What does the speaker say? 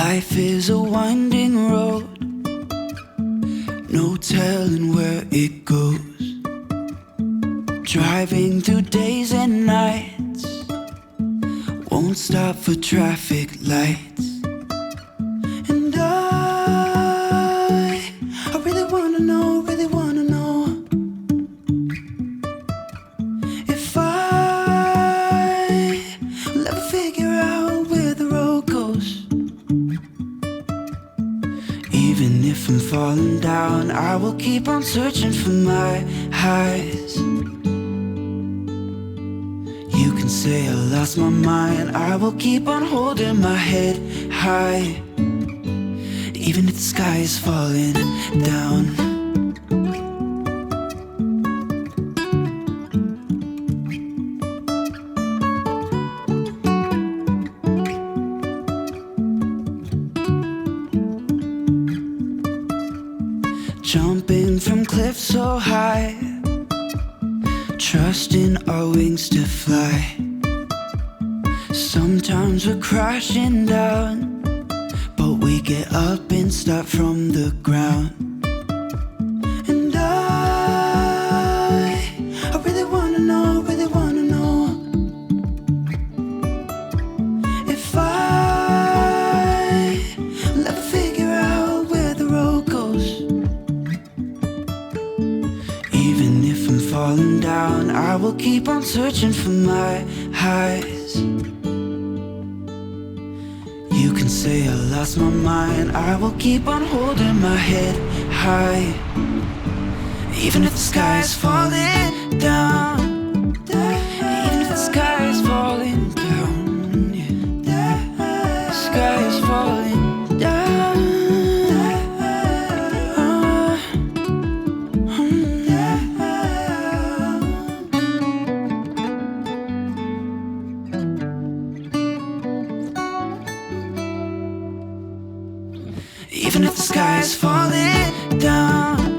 Life is a winding road, no telling where it goes. Driving through days and nights, won't stop for traffic lights. And I really wanna know, if I'll ever figure out where the road goes. Even if I'm falling down, I will keep on searching for my highs. You can say I lost my mind, I will keep on holding my head high. Even if the sky is falling down. Jumping from cliffs so high, trusting our wings to fly. Sometimes we're crashing down, but we get up and start from the ground. And I really wanna know, if I'll ever figure out where the road goes. Even if I'm falling down, I will keep on searching for my highs. You can say I lost my mind, I will keep on holding my head high. Even if the sky is falling down, even if the sky is falling down, yeah. The sky is falling down. Even if the sky is falling down.